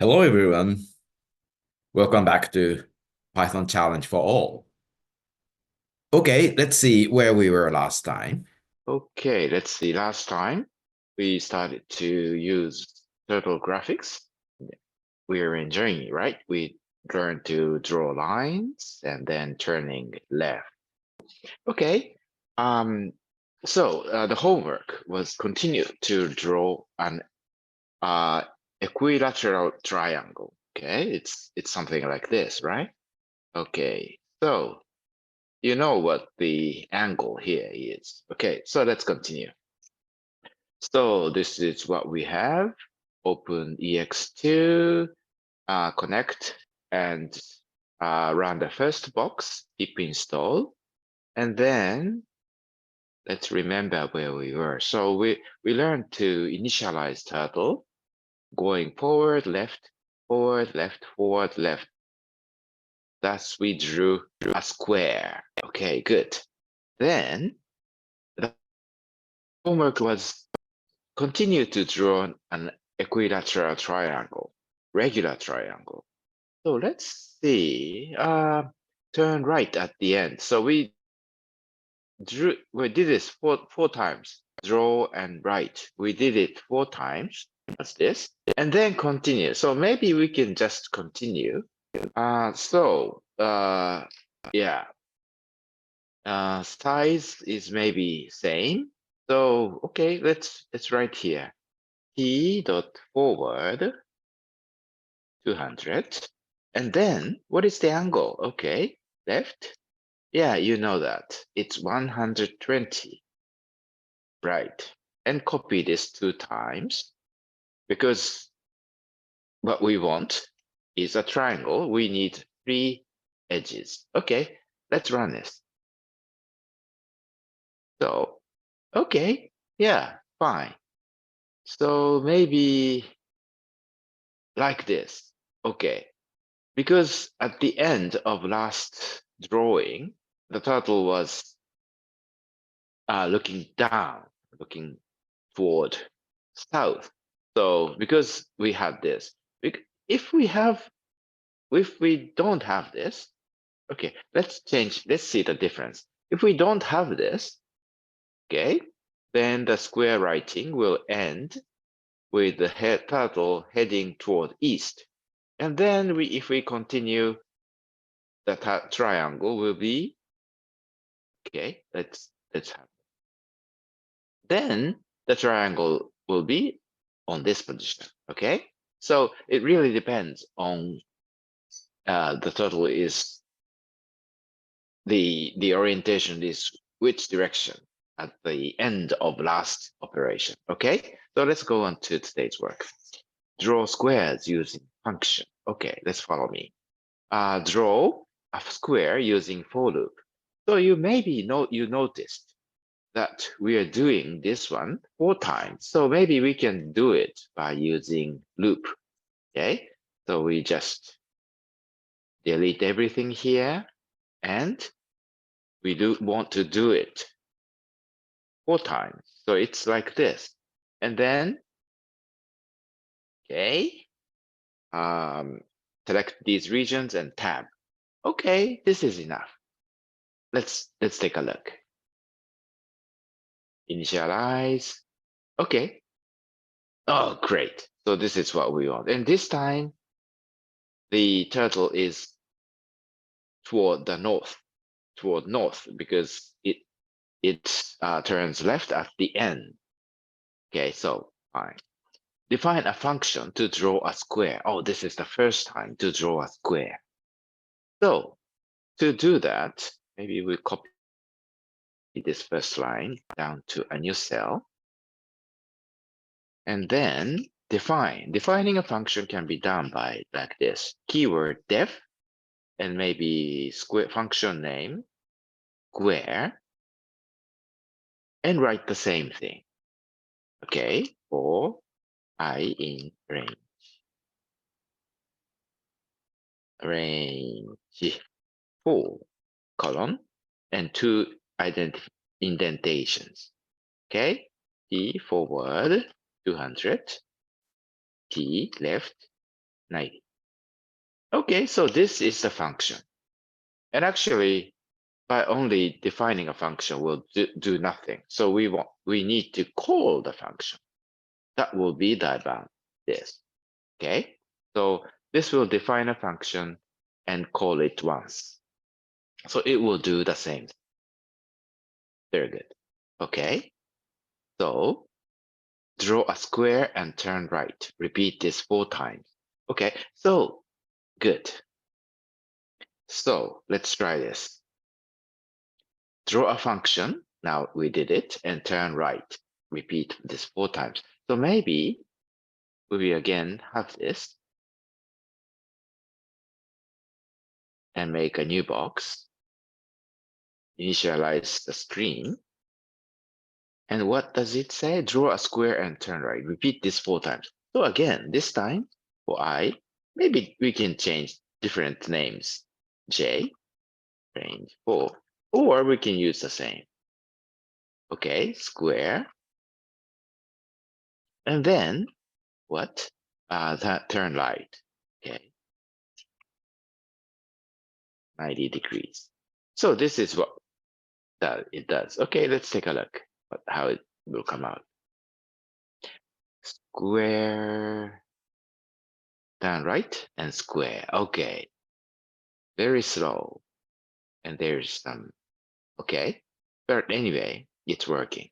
Hello, everyone. Welcome back to Python Challenge for All. Okay, let's see where we were last time. Okay, let's see. Last time we started to use turtle graphics. We're enjoying it, right? We learned to draw lines and then turning left. Okay. So the homework was continue to draw an equilateral triangle. Okay, it's something like this, right? Okay, so you know what the angle here is. Okay, so let's continue. So this is what we have. Open ex2, connect, and run the first box, pip install. And then let's remember where we were. So we learned to initialize turtle, going forward, left, forward, left, forward, left. Thus we drew a square. Okay, good. Then the homework was continue to draw an equilateral triangle, regular triangle. So let's see, turn right at the end. So we did this four times, draw and write. We did it 4 times, that's this, and then continue. So maybe we can just continue. Yeah, size is maybe same. So, okay, let's write here. T dot forward 200. And then what is the angle? Okay, left. Yeah, you know that. It's 120. Right. And copy this 2 times because what we want is a triangle. We need 3 edges. Okay, let's run this. So, okay, yeah, fine. So maybe like this. Okay, because at the end of last drawing, the turtle was looking down, looking toward south. So because we had this, if we don't have this, okay, let's see the difference. If we don't have this, okay, then the square writing will end with the turtle heading toward east. And then if we continue, the triangle will be, okay, let's have. Then the triangle will be on this position, okay? So it really depends on the turtle is, the orientation is which direction at the end of last operation, okay? So let's go on to today's work. Draw squares using function. Okay, let's follow me. Draw a square using for loop. So you noticed that we are doing this one 4 times. So maybe we can do it by using loop. Okay, so we just delete everything here and we want to do it 4 times. So it's like this. And then, okay, select these regions and tab. Okay, this is enough. Let's take a look. Initialize. Okay. Oh, great. So this is what we want. And this time, the turtle is toward north, because it turns left at the end. Okay, so fine. Define a function to draw a square. Oh, this is the first time to draw a square. So to do that, maybe we copy this first line down to a new cell. And then defining a function can be done by like this. Keyword def, and maybe square function name, square, and write the same thing. Okay, for I in range 4, colon, and 2 indentations. Okay, T forward 200, T left 90. Okay, so this is the function. And actually, by only defining a function will do nothing. So we need to call the function. That will be the this. Okay, so this will define a function and call it once. So it will do the same. Very good. Okay, so draw a square and turn right. Repeat this 4 times. Okay, so good. So let's try this. Draw a function. Now we did it, and turn right. Repeat this 4 times. So maybe we again have this and make a new box. Initialize the screen. And what does it say? Draw a square and turn right. Repeat this 4 times. So again, this time for I, maybe we can change different names. J, range 4, or we can use the same. Okay, square. And then what? That turn right. Okay, 90 degrees. So this is what it does. Okay, let's take a look at how it will come out. Square, turn right, and square. Okay, very slow. And there's some, okay. But anyway, it's working.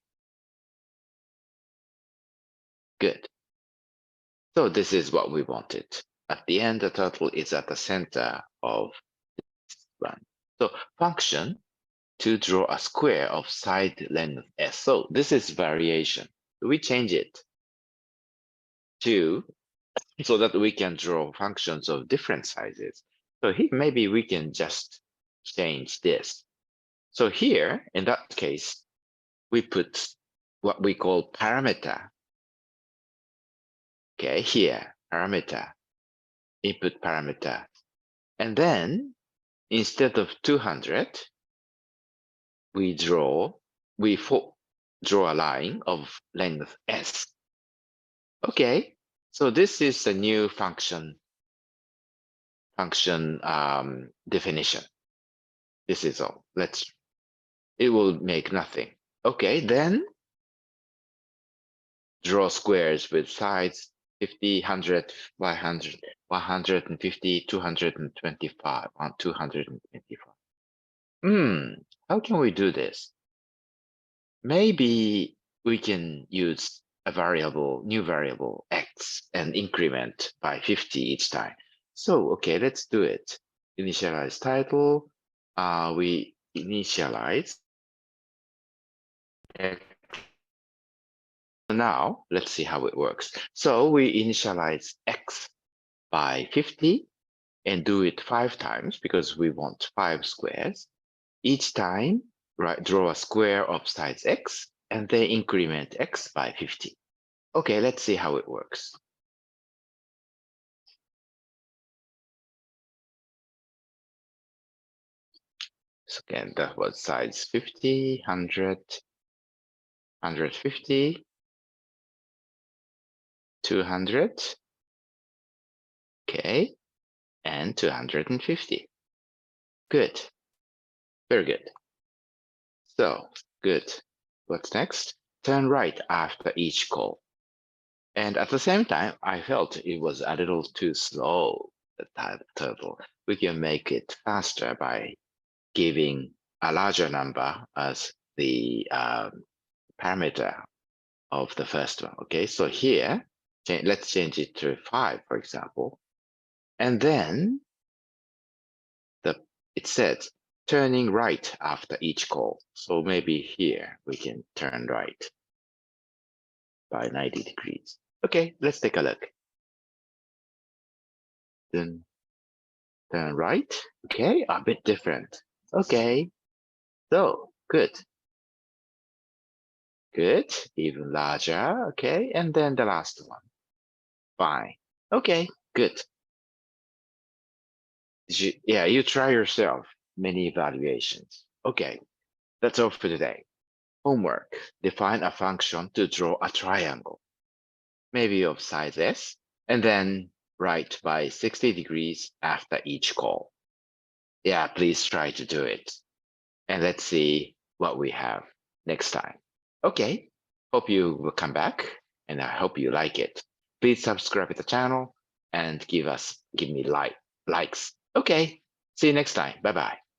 Good. So this is what we wanted. At the end, the turtle is at the center of this one. So function to draw a square of side length s. So this is variation. We change it to so that we can draw functions of different sizes. So here, maybe we can just change this. So here, in that case, we put what we call parameter. Okay, here, parameter, input parameter. And then instead of 200, we draw a line of length s. Okay, so this is a new function definition. This is all. It will make nothing. Okay, then draw squares with sides 50, 100, 100, 150, 225, 225. How can we do this? Maybe we can use a new variable x and increment by 50 each time. So, okay, let's do it. Initialize title. We initialize. Now, let's see how it works. So we initialize x by 50 and do it 5 times because we want 5 squares. Each time, draw a square of size x and then increment x by 50. Okay, let's see how it works. So again, that was size 50, 100, 150, 200, okay, and 250. Good, very good. So, good. What's next? Turn right after each call. And at the same time, I felt it was a little too slow, the turtle. We can make it faster by giving a larger number as the parameter of the first one. Okay, so here, let's change it to 5, for example. And then it says turning right after each call. So maybe here we can turn right by 90 degrees. Okay, let's take a look. Then turn right. Okay, a bit different. Okay, so good. Good, even larger. Okay, and then the last one. Fine. Okay, good. You try yourself many evaluations. Okay, that's all for today. Homework. Define a function to draw a triangle, maybe of size s, and then right by 60 degrees after each call. Yeah, please try to do it. And let's see what we have next time. Okay, hope you will come back and I hope you like it. Please subscribe to the channel and give me likes. Okay, see you next time. Bye-bye.